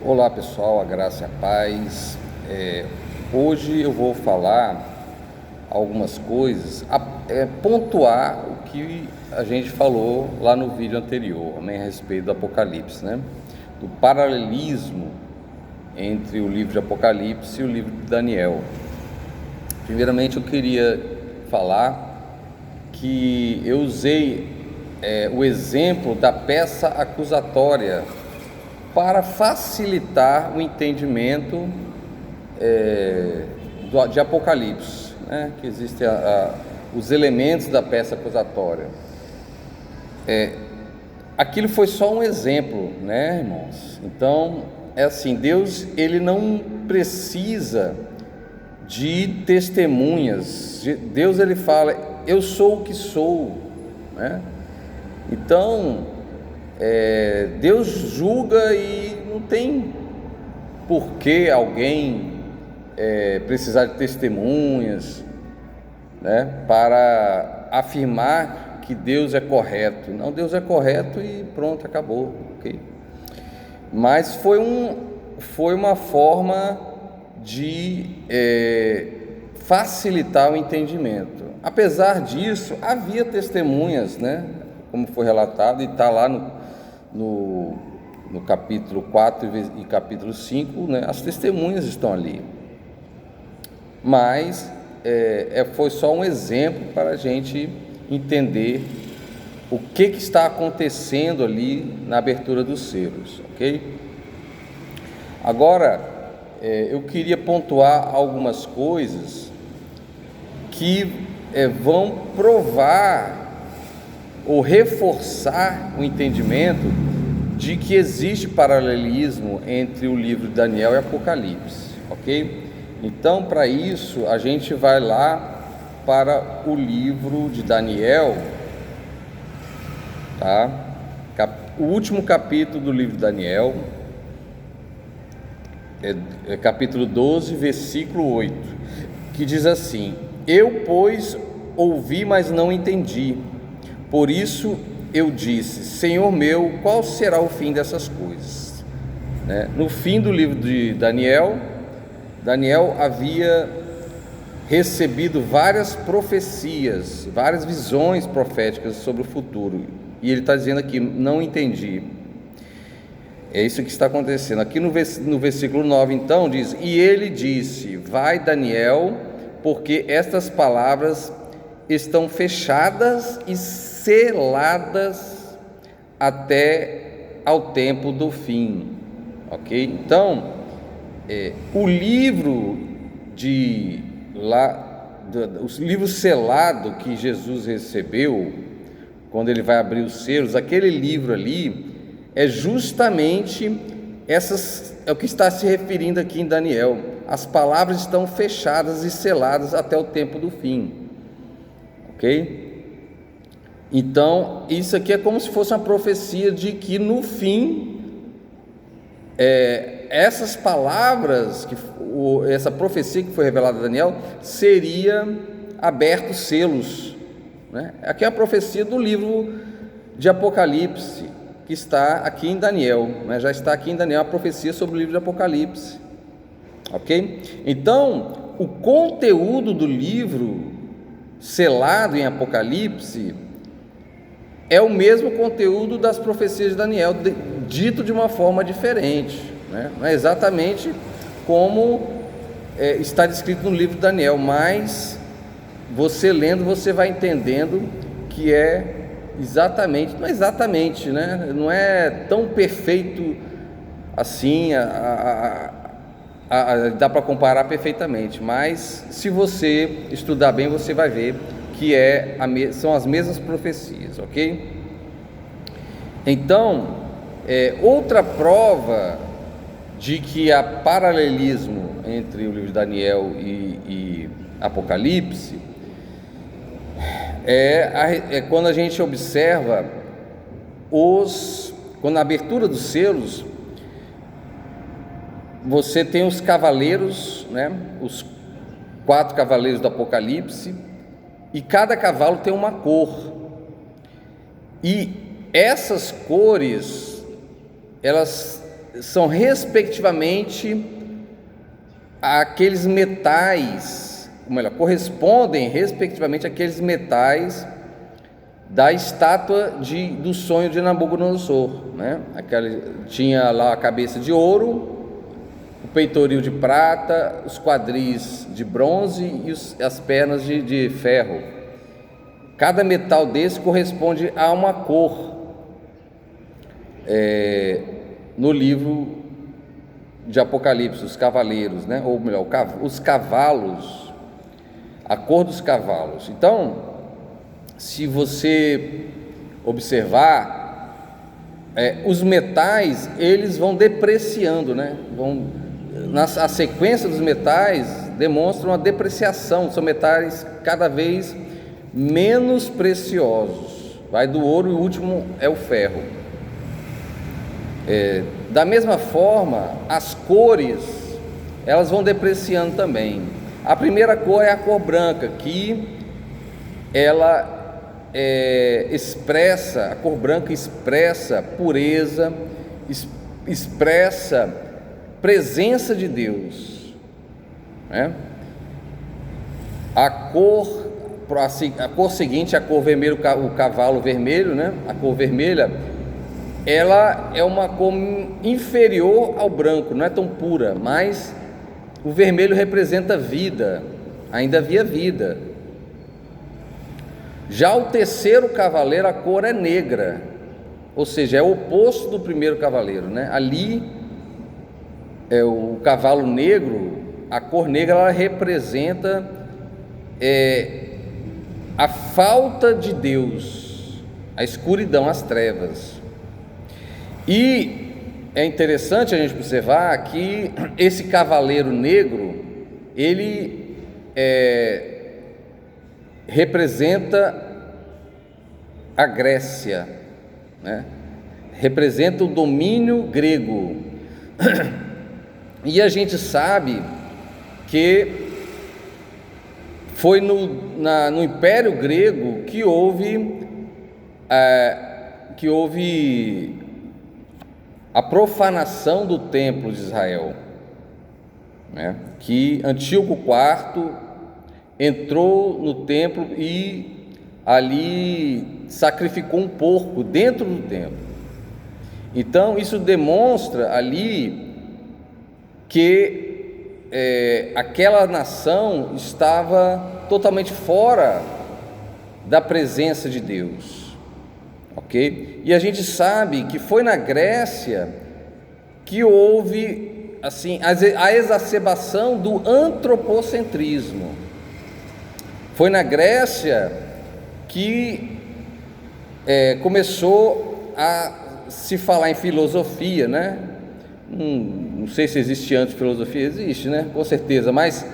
Olá pessoal, a graça e a paz. Hoje eu vou falar algumas coisas, pontuar o que a gente falou lá no vídeo anterior, né, a respeito do Apocalipse, né, do paralelismo entre o livro de Apocalipse e o livro de Daniel. Primeiramente eu queria falar que eu usei o exemplo da peça acusatória para facilitar o entendimento de Apocalipse, né? Que existem os elementos da peça acusatória. Aquilo foi só um exemplo, né, irmãos? Então, é assim, Deus, ele não precisa de testemunhas. Deus, ele fala, eu sou o que sou, né? Então, Deus julga e não tem por que alguém precisar de testemunhas, né, para afirmar que Deus é correto. Não, Deus é correto e pronto, acabou, ok? Mas foi uma forma de facilitar o entendimento. Apesar disso, havia testemunhas, né, como foi relatado, e está lá no capítulo 4 e capítulo 5, né, as testemunhas estão ali. Mas foi só um exemplo para a gente entender o que está acontecendo ali na abertura dos selos, ok? Agora, eu queria pontuar algumas coisas que vão provar ou reforçar o entendimento de que existe paralelismo entre o livro de Daniel e Apocalipse, ok? Então, para isso, a gente vai lá para o livro de Daniel, tá? O último capítulo do livro de Daniel, capítulo 12, versículo 8, que diz assim: Eu, pois, ouvi, mas não entendi. Por isso eu disse, Senhor meu, qual será o fim dessas coisas? No fim do livro de Daniel, Daniel havia recebido várias profecias, várias visões proféticas sobre o futuro. E ele está dizendo aqui, não entendi. É isso que está acontecendo. Aqui no versículo 9, então, diz, e ele disse, vai Daniel, porque estas palavras estão fechadas e seladas até ao tempo do fim, ok? Então, o livro o livro selado que Jesus recebeu, quando ele vai abrir os selos, aquele livro ali, é justamente é o que está se referindo aqui em Daniel. As palavras estão fechadas e seladas até o tempo do fim, ok? Então, isso aqui é como se fosse uma profecia de que no fim, essas palavras, essa profecia que foi revelada a Daniel, seria abertos selos, né? Aqui é a profecia do livro de Apocalipse, que está aqui em Daniel, né? Já está aqui em Daniel a profecia sobre o livro de Apocalipse, ok? Então, o conteúdo do livro selado em Apocalipse é o mesmo conteúdo das profecias de Daniel, dito de uma forma diferente, né? Não é exatamente como está descrito no livro de Daniel, mas você lendo, você vai entendendo que é exatamente, não é exatamente, né? Não é tão perfeito assim, dá para comparar perfeitamente, mas se você estudar bem, você vai ver que são as mesmas profecias, ok? Então, outra prova de que há paralelismo entre o livro de Daniel e Apocalipse é quando a gente observa quando na abertura dos selos, você tem os cavaleiros, né? Os 4 cavaleiros do Apocalipse, e cada cavalo tem uma cor, e essas cores, elas são respectivamente aqueles metais, ou melhor, correspondem respectivamente àqueles metais da estátua do sonho de Nabucodonosor, né? Tinha lá a cabeça de ouro, o peitoril de prata, os quadris de bronze e as pernas de ferro. Cada metal desse corresponde a uma cor. No livro de Apocalipse, os cavaleiros, né? Ou melhor, os cavalos, a cor dos cavalos. Então, se você observar, os metais, eles vão depreciando, né? A sequência dos metais demonstra uma depreciação, são metais cada vez menos preciosos, vai do ouro e o último é o ferro. Da mesma forma, as cores, elas vão depreciando também. A primeira cor é a cor branca, que ela a cor branca expressa pureza, expressa presença de Deus, né? A cor seguinte, a cor vermelha, o cavalo vermelho, né? A cor vermelha, ela é uma cor inferior ao branco, não é tão pura, mas o vermelho representa vida, ainda havia vida. Já o terceiro cavaleiro, a cor é negra, ou seja, é o oposto do primeiro cavaleiro, né? Ali o cavalo negro, a cor negra, ela representa a falta de Deus, a escuridão, as trevas. E é interessante a gente observar que esse cavaleiro negro, ele representa a Grécia, né? Representa o domínio grego. E a gente sabe que foi no Império Grego que houve a profanação do Templo de Israel, né? Que Antíoco IV entrou no templo e ali sacrificou um porco dentro do templo. Então isso demonstra ali que aquela nação estava totalmente fora da presença de Deus, ok? E a gente sabe que foi na Grécia que houve assim a exacerbação do antropocentrismo. Foi na Grécia que começou a se falar em filosofia, né? Não sei se existe antes filosofia, existe, né? Com certeza, mas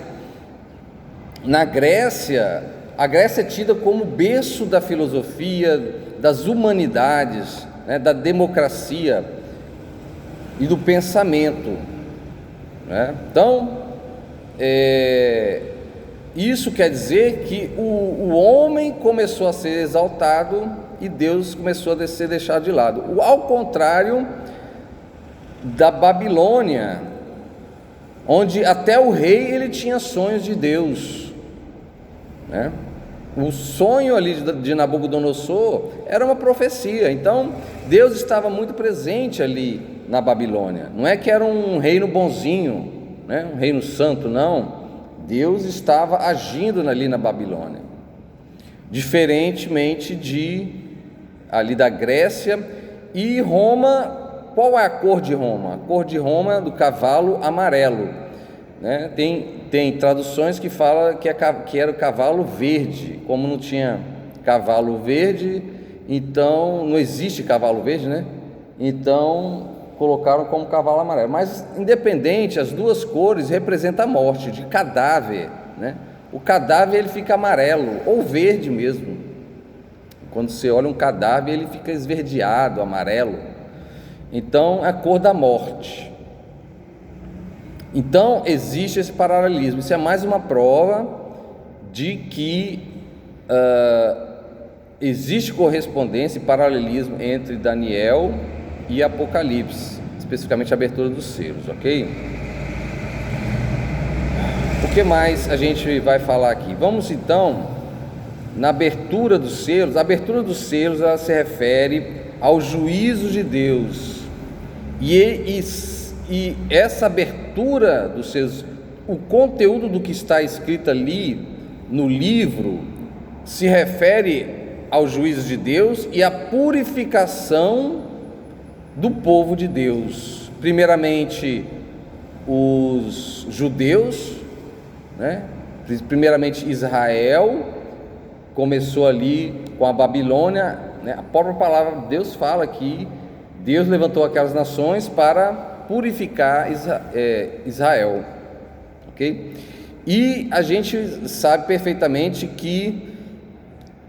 na Grécia, a Grécia é tida como berço da filosofia, das humanidades, né? Da democracia e do pensamento, né? Então, isso quer dizer que o homem começou a ser exaltado e Deus começou a ser deixado de lado. Ao contrário da Babilônia, onde até o rei ele tinha sonhos de Deus, né? O sonho ali de Nabucodonosor era uma profecia. Então Deus estava muito presente ali na Babilônia. Não é que era um reino bonzinho, né? Um reino santo, não. Deus estava agindo ali na Babilônia, diferentemente ali da Grécia. E Roma, qual é a cor de Roma? A cor de Roma é do cavalo amarelo, né? Tem traduções que falam que era o cavalo verde. Como não tinha cavalo verde, então não existe cavalo verde, né? Então colocaram como cavalo amarelo. Mas independente, as duas cores representam a morte, de cadáver, né? O cadáver ele fica amarelo ou verde mesmo. Quando você olha um cadáver, ele fica esverdeado, amarelo. Então é a cor da morte. Então existe esse paralelismo. Isso é mais uma prova de que existe correspondência e paralelismo entre Daniel e Apocalipse, especificamente a abertura dos selos, ok? O que mais a gente vai falar aqui? Vamos então na abertura dos selos. A abertura dos selos, ela se refere ao juízo de Deus, e essa abertura dos selos, o conteúdo do que está escrito ali no livro se refere ao juízo de Deus e à purificação do povo de Deus. Primeiramente os judeus, né? Primeiramente Israel, começou ali com a Babilônia, né? A própria palavra de Deus fala que Deus levantou aquelas nações para purificar Israel, ok? E a gente sabe perfeitamente que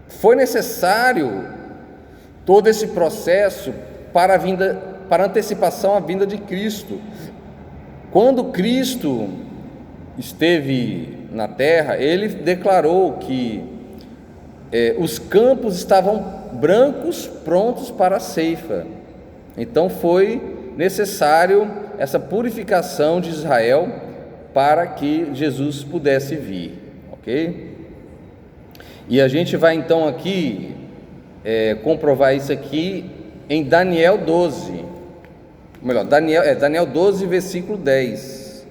foi necessário todo esse processo para a antecipação à vinda de Cristo. Quando Cristo esteve na terra, ele declarou que os campos estavam brancos, prontos para a ceifa. Então foi necessário essa purificação de Israel para que Jesus pudesse vir, ok? E a gente vai então aqui comprovar isso aqui em Daniel 12, melhor, Daniel 12, versículo 10,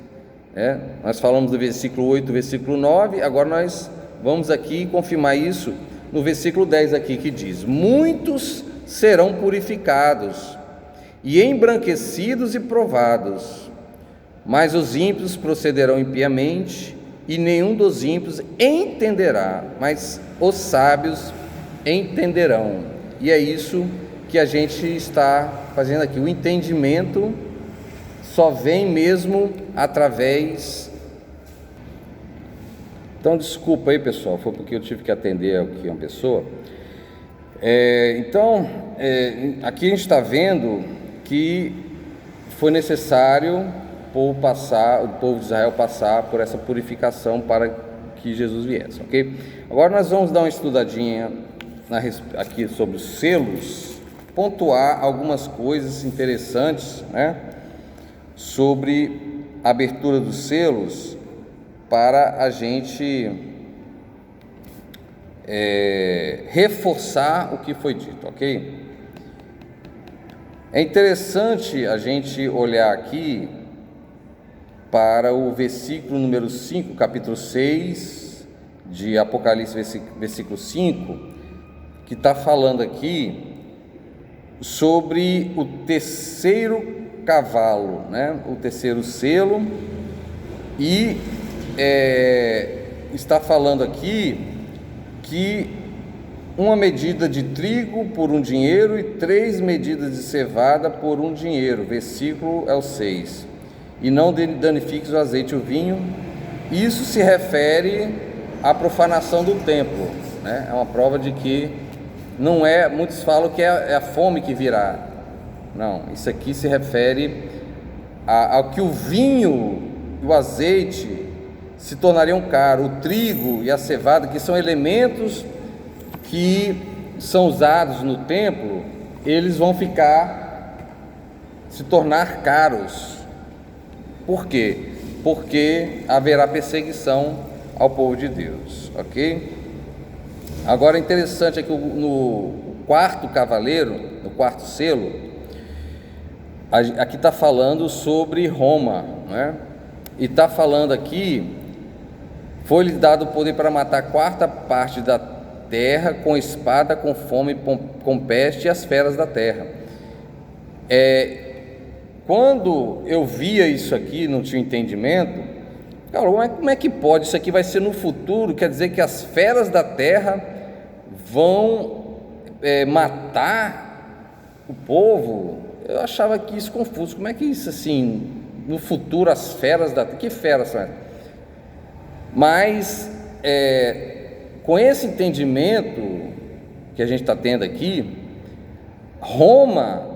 né? Nós falamos do versículo 8, versículo 9, agora nós vamos aqui confirmar isso no versículo 10 aqui, que diz: muitos serão purificados e embranquecidos e provados, mas os ímpios procederão impiamente, e nenhum dos ímpios entenderá, mas os sábios entenderão. E é isso que a gente está fazendo aqui. O entendimento só vem mesmo através... Então, desculpa aí, pessoal, foi porque eu tive que atender aqui uma pessoa. Aqui a gente está vendo que foi necessário o povo de Israel passar por essa purificação para que Jesus viesse, ok? Agora nós vamos dar uma estudadinha aqui sobre os selos, pontuar algumas coisas interessantes, né, sobre a abertura dos selos, para a gente reforçar o que foi dito, ok? É interessante a gente olhar aqui para o versículo número 5, capítulo 6 de Apocalipse, versículo 5, que está falando aqui sobre o terceiro cavalo, né? O terceiro selo, e está falando aqui que uma medida de trigo por um dinheiro e 3 medidas de cevada por um dinheiro, versículo é o 6, e não danifiques o azeite e o vinho. Isso se refere à profanação do templo, né? É uma prova de que não é, muitos falam que é a fome que virá. Não, isso aqui se refere ao que o vinho e o azeite se tornariam caros, o trigo e a cevada, que são elementos que são usados no templo, eles vão se tornar caros. Por quê? Porque haverá perseguição ao povo de Deus, ok? Agora é interessante é que no quarto cavaleiro, no quarto selo, aqui está falando sobre Roma, né? E está falando aqui: foi-lhe dado o poder para matar a quarta parte da terra com espada, com fome, com peste e as feras da terra. Quando eu via isso aqui, não tinha entendimento, cara, como é que pode? Isso aqui vai ser no futuro, quer dizer que as feras da terra vão matar o povo? Eu achava que isso confuso. Como é que isso assim, no futuro as feras da terra, que feras são essas? Mas com esse entendimento que a gente está tendo aqui, Roma,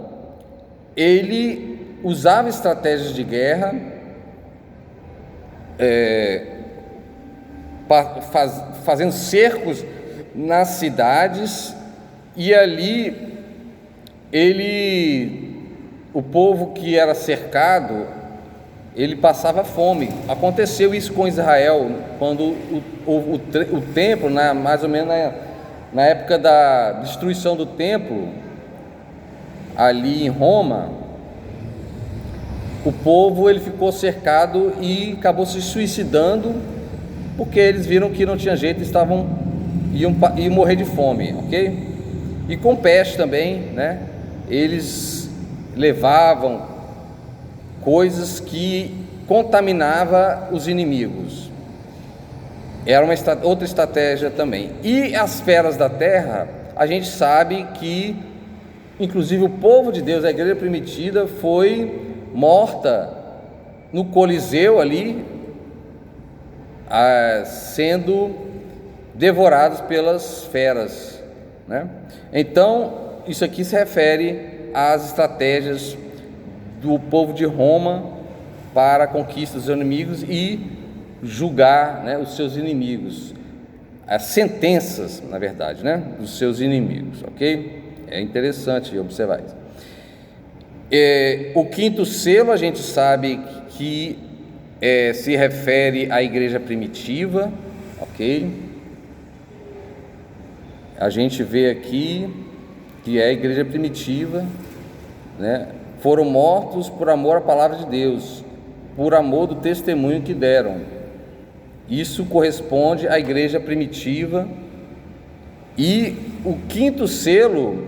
ele usava estratégias de guerra, fazendo cercos nas cidades, e ali ele o povo que era cercado, ele passava fome. Aconteceu isso com Israel, quando o templo, mais ou menos na época da destruição do templo, ali em Roma, o povo ele ficou cercado e acabou se suicidando, porque eles viram que não tinha jeito, iam morrer de fome, ok? E com peste também, né? Eles levavam coisas que contaminavam os inimigos. Era outra estratégia também. E as feras da terra, a gente sabe que, inclusive, o povo de Deus, a igreja primitiva, foi morta no Coliseu ali, sendo devorados pelas feras, né? Então, isso aqui se refere às estratégias do povo de Roma para a conquista dos inimigos e julgar, né, os seus inimigos, as sentenças, na verdade, né, dos seus inimigos, ok? É interessante observar isso. O quinto selo, a gente sabe que se refere à igreja primitiva, ok? A gente vê aqui que é a igreja primitiva, né? Foram mortos por amor à palavra de Deus, por amor do testemunho que deram. Isso corresponde à igreja primitiva. E o quinto selo,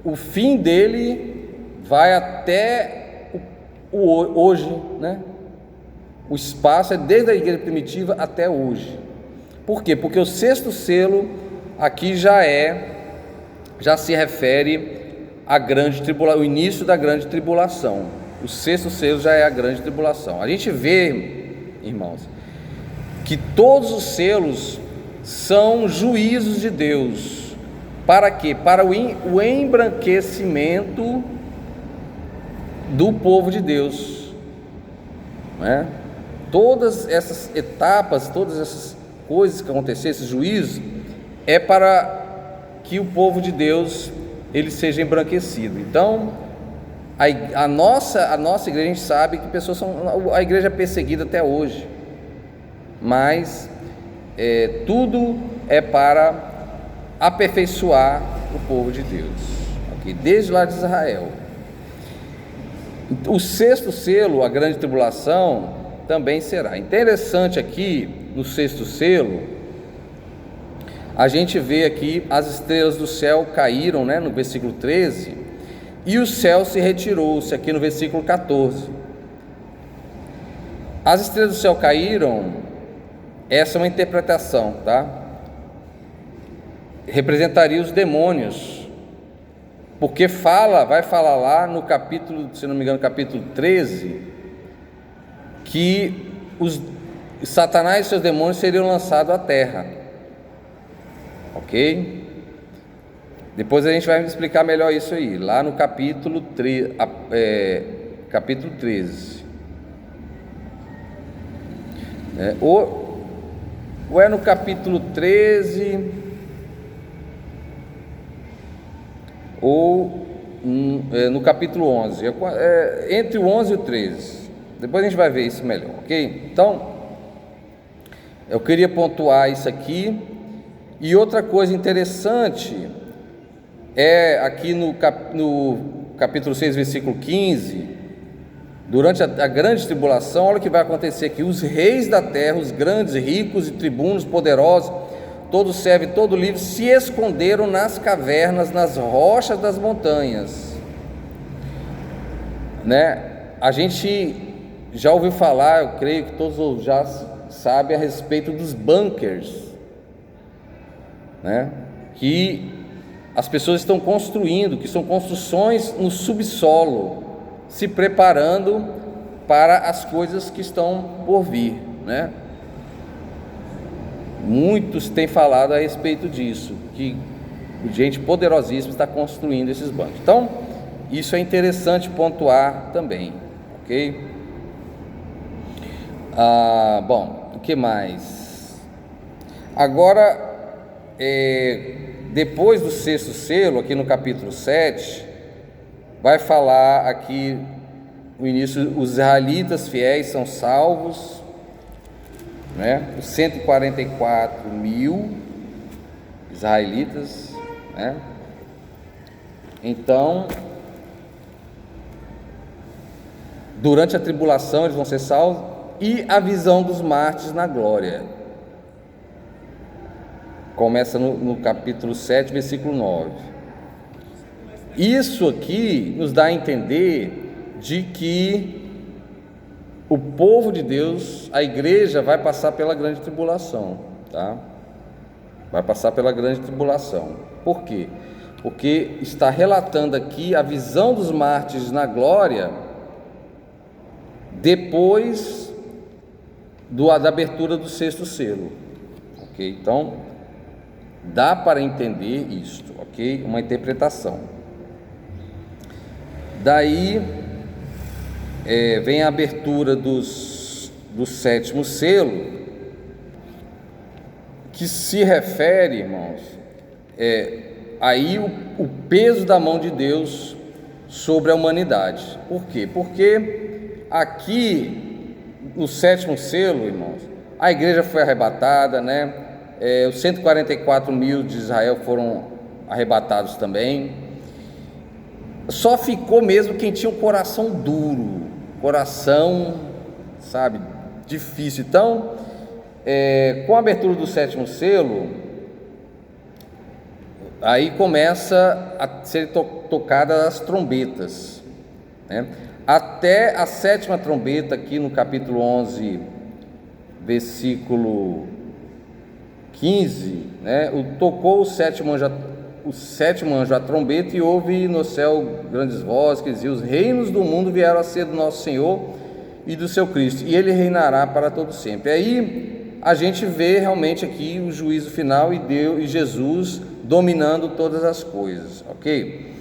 o fim dele vai até hoje, né? O espaço é desde a igreja primitiva até hoje. Por quê? Porque o sexto selo aqui já se refere à grande tribulação, o início da grande tribulação. O sexto selo já é a grande tribulação. A gente vê, irmãos, que todos os selos são juízos de Deus. Para quê? Para o embranquecimento do povo de Deus, né? Todas essas etapas, todas essas coisas que aconteceram, esses juízos, é para que o povo de Deus ele seja embranquecido. Então, a nossa igreja, a gente sabe que a igreja é perseguida até hoje, mas tudo é para aperfeiçoar o povo de Deus, okay? Desde lá de Israel. O sexto selo, a grande tribulação, também será interessante. Aqui no sexto selo, a gente vê aqui as estrelas do céu caíram, né, no versículo 13, e o céu se retirou-se, aqui no versículo 14. As estrelas do céu caíram, essa é uma interpretação, tá? Representaria os demônios, porque vai falar lá no capítulo, se não me engano, capítulo 13, que Satanás e seus demônios seriam lançados à terra, ok? Depois a gente vai explicar melhor isso aí, lá no capítulo 13. Ou é no capítulo 13, ou no capítulo 11, entre o 11 e o 13. Depois a gente vai ver isso melhor, ok? Então, eu queria pontuar isso aqui. E outra coisa interessante é aqui no capítulo 6, versículo 15, durante a grande tribulação, olha o que vai acontecer aqui: os reis da terra, os grandes, ricos e tribunos poderosos, todo servo e todo livre, se esconderam nas cavernas, nas rochas das montanhas, né? A gente já ouviu falar, eu creio que todos já sabem a respeito dos bunkers, né? Que as pessoas estão construindo, que são construções no subsolo, se preparando para as coisas que estão por vir, né? Muitos têm falado a respeito disso, que gente poderosíssima está construindo esses bancos. Então, isso é interessante pontuar também, ok? Bom, o que mais? Agora, depois do sexto selo, aqui no capítulo 7, vai falar aqui no início, os israelitas fiéis são salvos, né? Os 144 mil israelitas, né? Então, durante a tribulação eles vão ser salvos, e a visão dos mártires na glória. Começa no capítulo 7, versículo 9. Isso aqui nos dá a entender de que o povo de Deus, a igreja, vai passar pela grande tribulação, tá? Vai passar pela grande tribulação. Por quê? Porque está relatando aqui a visão dos mártires na glória depois da abertura do sexto selo, ok? Então, dá para entender isto, ok? Uma interpretação. Daí vem a abertura do sétimo selo, que se refere, irmãos, aí o peso da mão de Deus sobre a humanidade. Por quê? Porque aqui no sétimo selo, irmãos, a igreja foi arrebatada, né? Os 144 mil de Israel foram arrebatados também. Só ficou mesmo quem tinha um coração duro, coração, sabe, difícil. Então, com a abertura do sétimo selo, aí começa a ser tocadas as trombetas, né? Até a sétima trombeta, aqui no capítulo 11, versículo 15, né? Tocou o sétimo anjo a trombeta, e houve no céu grandes vozes que diziam: os reinos do mundo vieram a ser do nosso Senhor e do seu Cristo, e ele reinará para todo sempre. Aí a gente vê realmente aqui o juízo final e Deus e Jesus dominando todas as coisas, ok?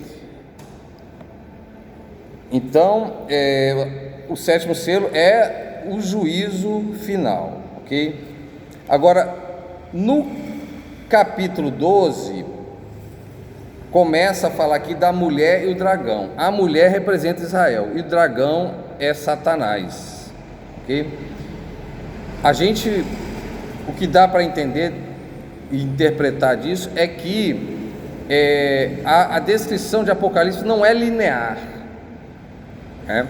Então, o sétimo selo é o juízo final, ok? Agora, no capítulo 12, começa a falar aqui da mulher e o dragão. A mulher representa Israel e o dragão é Satanás, ok? O que dá para entender e interpretar disso é que a descrição de Apocalipse não é linear, né?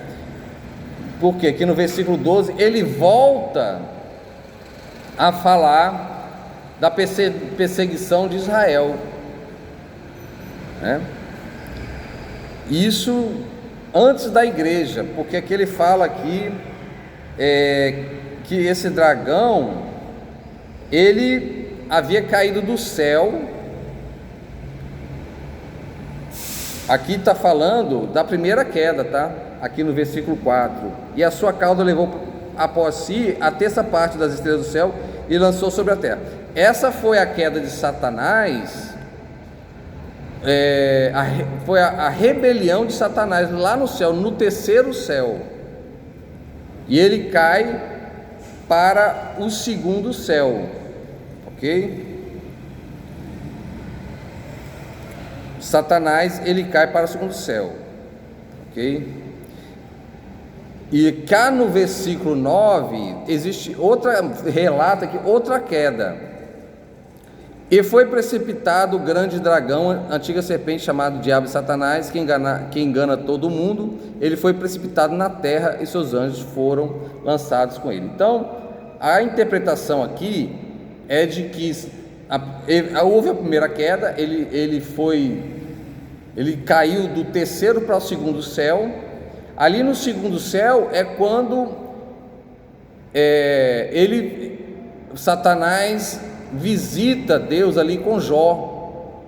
Porque aqui no versículo 12 ele volta a falar da perseguição de Israel, né? Isso antes da igreja, porque aqui ele fala aqui que esse dragão, ele havia caído do céu. Aqui está falando da primeira queda, tá? Aqui no versículo 4: e a sua cauda levou após si a terça parte das estrelas do céu e lançou sobre a terra. Essa foi a queda de Satanás, foi a rebelião de Satanás lá no céu, no terceiro céu, e ele cai para o segundo céu, ok? Satanás, ele cai para o segundo céu, ok? E cá no versículo 9 existe relata aqui outra queda: e foi precipitado o grande dragão, a antiga serpente, chamado Diabo e Satanás, que engana todo mundo. Ele foi precipitado na terra e seus anjos foram lançados com ele. Então, a interpretação aqui é de que houve a primeira queda, ele caiu do terceiro para o segundo céu. Ali no segundo céu é quando Satanás visita Deus ali com Jó,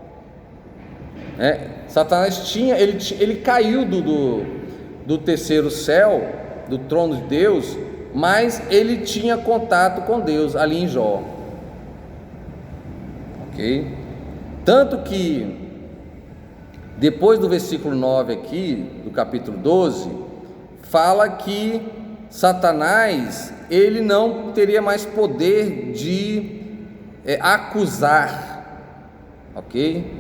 né? Satanás ele caiu do terceiro céu, do trono de Deus, mas ele tinha contato com Deus ali em Jó, ok? Tanto que depois do versículo 9 aqui, do capítulo 12, fala que Satanás, ele não teria mais poder de acusar, ok?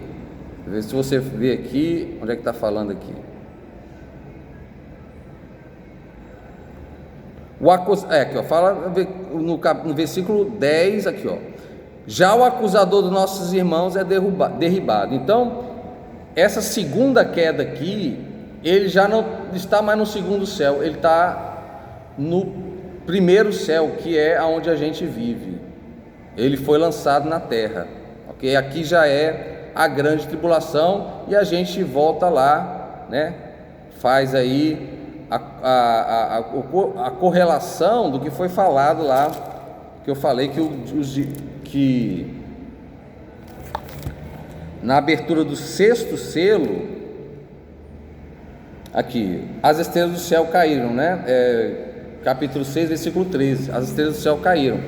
Deixa eu ver se você vê aqui, onde é que está falando aqui? Aqui, ó, fala no versículo 10, aqui, ó. Já o acusador dos nossos irmãos é derribado. Então, essa segunda queda aqui, ele já não está mais no segundo céu, ele está no primeiro céu, que é onde a gente vive. Ele foi lançado na terra, ok? Aqui já é a grande tribulação e a gente volta lá, né? Faz aí a correlação do que foi falado lá, que eu falei que na abertura do sexto selo, aqui, as estrelas do céu caíram, né? Capítulo 6, versículo 13, as estrelas do céu caíram.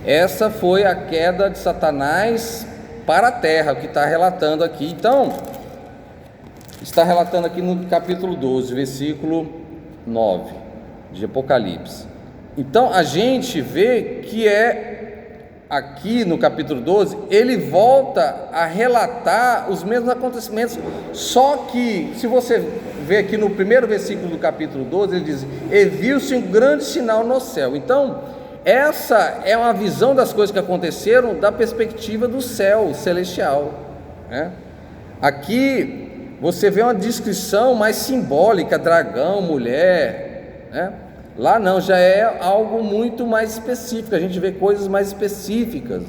Essa foi a queda de Satanás para a terra, que está relatando aqui. Então, está relatando aqui no capítulo 12, versículo 9 de Apocalipse. Então, a gente vê que aqui no capítulo 12, ele volta a relatar os mesmos acontecimentos, só que, se você ver aqui no primeiro versículo do capítulo 12, ele diz: e viu-se um grande sinal no céu. Então, essa é uma visão das coisas que aconteceram da perspectiva do céu celestial, né? Aqui você vê uma descrição mais simbólica, dragão, mulher, né? Lá não, já é algo muito mais específico, a gente vê coisas mais específicas,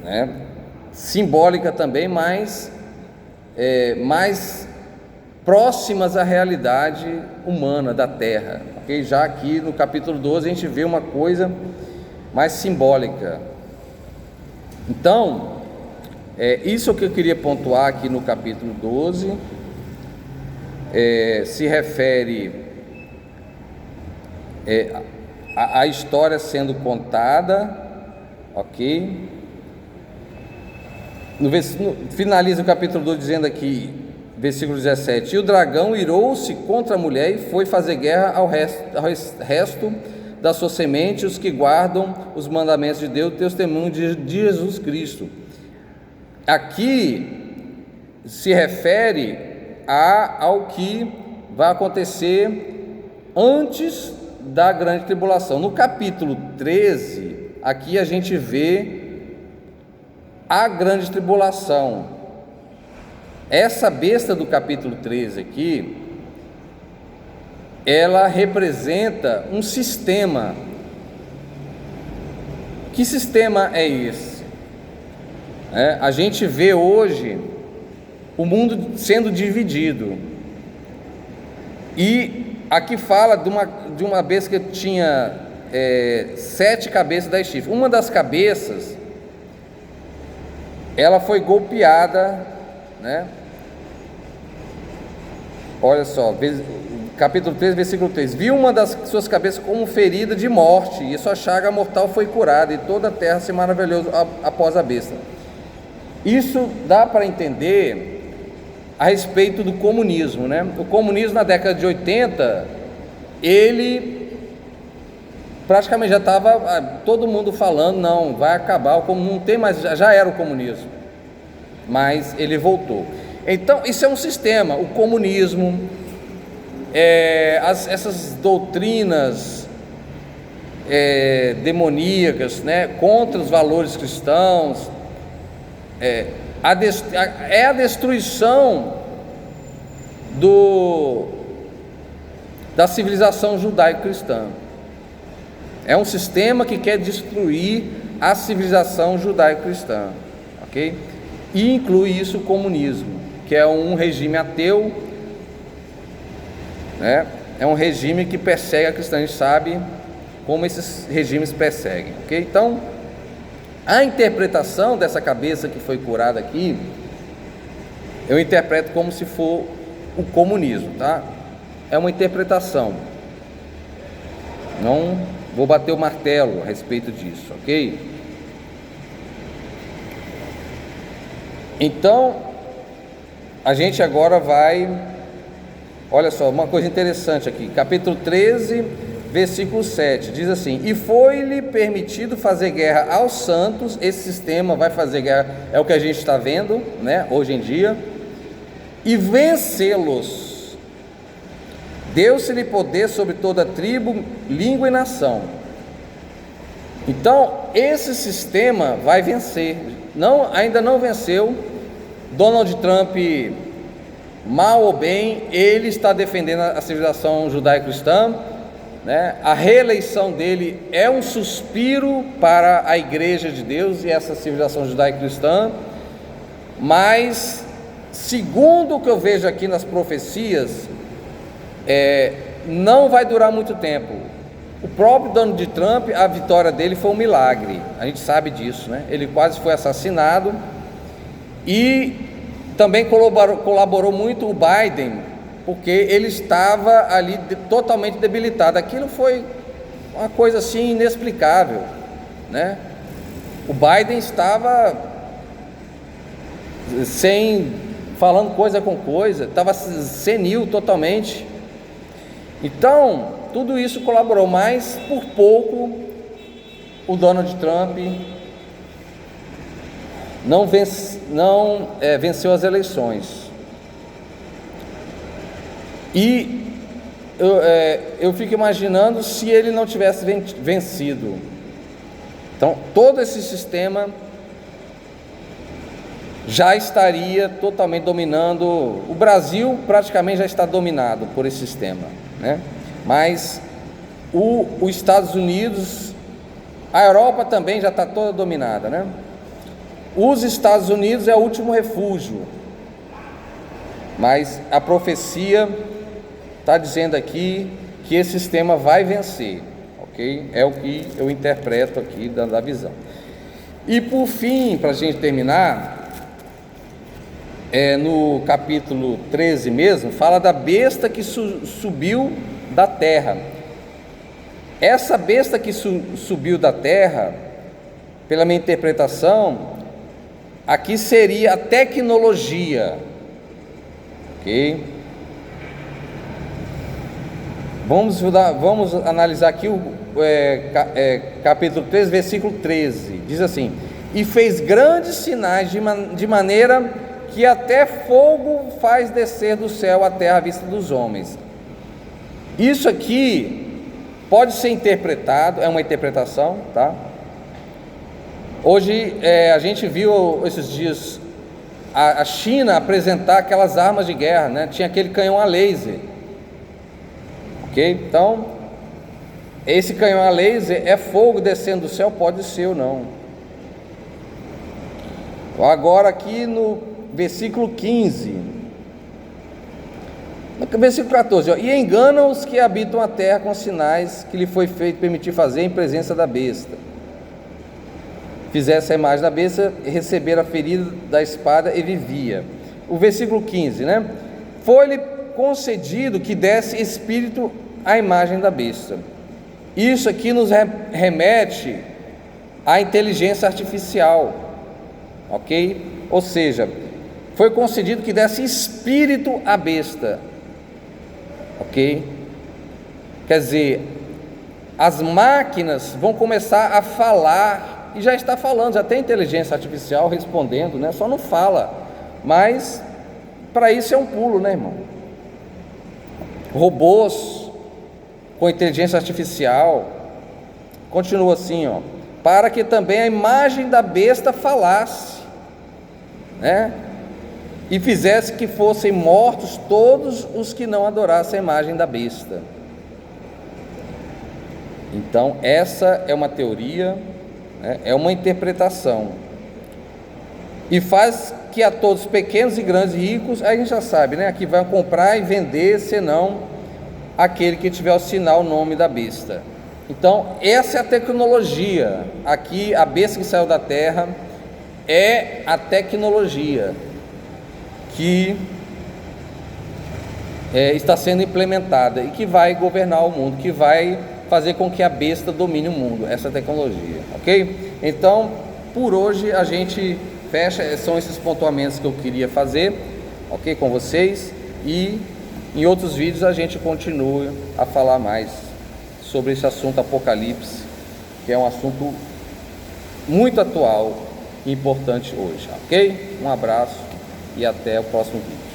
né? Simbólica também, mais próximas à realidade humana da terra, ok? Já aqui no capítulo 12 a gente vê uma coisa mais simbólica. Então, isso que eu queria pontuar aqui no capítulo 12, se refere a história sendo contada, ok? Finaliza o capítulo 12 dizendo aqui, versículo 17: e o dragão irou-se contra a mulher e foi fazer guerra ao resto da sua semente, os que guardam os mandamentos de Deus e o testemunho de Jesus Cristo. Aqui se refere ao que vai acontecer antes da grande tribulação. No capítulo 13, aqui a gente vê a grande tribulação. Essa besta do capítulo 13 aqui, ela representa um sistema. Que sistema é esse? A gente vê hoje o mundo sendo dividido, e aqui fala de uma besta que tinha 7 cabeças e 10 chifres. Uma das cabeças, ela foi golpeada, né? Olha só, capítulo 3, versículo 3: viu uma das suas cabeças como ferida de morte, e sua chaga mortal foi curada, e toda a terra se maravilhou após a besta. Isso dá para entender a respeito do comunismo, né? O comunismo na década de 80, ele praticamente já estava todo mundo falando, não, vai acabar, o comunismo não tem mais, já era o comunismo, mas ele voltou. Então, isso é um sistema, o comunismo, essas doutrinas demoníacas, né, contra os valores cristãos, a destruição da civilização judaico-cristã. É um sistema que quer destruir a civilização judaico-cristã, ok? E inclui isso o comunismo, que é um regime ateu, né? É um regime que persegue a cristã. A gente sabe como esses regimes perseguem, ok? Então, a interpretação dessa cabeça que foi curada aqui, eu interpreto como se for o comunismo, tá? É uma interpretação, não vou bater o martelo a respeito disso, ok? Então, a gente agora vai, olha só, uma coisa interessante aqui, capítulo 13, versículo 7, diz assim: e foi-lhe permitido fazer guerra aos santos. Esse sistema vai fazer guerra, é o que a gente está vendo, né, hoje em dia, e vencê-los. Deu-se-lhe poder sobre toda tribo, língua e nação. Então, esse sistema vai vencer. Ainda não venceu. Donald Trump, mal ou bem, ele está defendendo a civilização judaico-cristã, né? A reeleição dele é um suspiro para a Igreja de Deus e essa civilização judaico-cristã, mas, segundo o que eu vejo aqui nas profecias, não vai durar muito tempo. O próprio Donald Trump, a vitória dele foi um milagre, a gente sabe disso, né? Ele quase foi assassinado, e também colaborou muito o Biden, porque ele estava ali totalmente debilitado. Aquilo foi uma coisa assim inexplicável, né? O Biden estava falando coisa com coisa, estava senil totalmente. Então, tudo isso colaborou, mas por pouco o Donald Trump não venceu as eleições. E eu fico imaginando se ele não tivesse vencido. Então, todo esse sistema já estaria totalmente dominando. O Brasil praticamente já está dominado por esse sistema, né? Mas os Estados Unidos, a Europa também já está toda dominada, né? Os Estados Unidos é o último refúgio, mas a profecia está dizendo aqui que esse sistema vai vencer, ok? É o que eu interpreto aqui da visão. E por fim, para a gente terminar, no capítulo 13 mesmo, fala da besta que subiu da terra. Essa besta que subiu da terra, pela minha interpretação, aqui seria a tecnologia, ok? Vamos analisar aqui o capítulo 3, versículo 13, diz assim: e fez grandes sinais de maneira que até fogo faz descer do céu a terra à vista dos homens. Isso aqui pode ser interpretado, é uma interpretação, tá? Hoje a gente viu esses dias a China apresentar aquelas armas de guerra, né? Tinha aquele canhão a laser, ok? Então, esse canhão a laser é fogo descendo do céu? Pode ser ou não. Agora aqui no versículo 15, no versículo 14, e enganam os que habitam a terra com sinais que lhe foi feito permitir fazer em presença da besta. Fizesse a imagem da besta, receber a ferida da espada e vivia. O versículo 15, né? Foi-lhe concedido que desse espírito à imagem da besta. Isso aqui nos remete à inteligência artificial, ok? Ou seja, foi concedido que desse espírito à besta, ok? Quer dizer, as máquinas vão começar a falar, e já está falando, já tem inteligência artificial respondendo, né? Só não fala, mas para isso é um pulo, né, irmão? Robôs com inteligência artificial, continua assim, ó, para que também a imagem da besta falasse, né? E fizesse que fossem mortos todos os que não adorassem a imagem da besta. Então, essa é uma teoria, né? É uma interpretação, e faz que a todos, pequenos e grandes, ricos, a gente já sabe, né? Aqui vai comprar e vender, senão aquele que tiver o sinal, o nome da besta. Então, essa é a tecnologia. Aqui, a besta que saiu da terra é a tecnologia que está sendo implementada e que vai governar o mundo, que vai fazer com que a besta domine o mundo, essa tecnologia, ok? Então, por hoje a gente fecha, são esses pontuamentos que eu queria fazer, ok, com vocês, e em outros vídeos a gente continua a falar mais sobre esse assunto Apocalipse, que é um assunto muito atual e importante hoje, ok? Um abraço e até o próximo vídeo.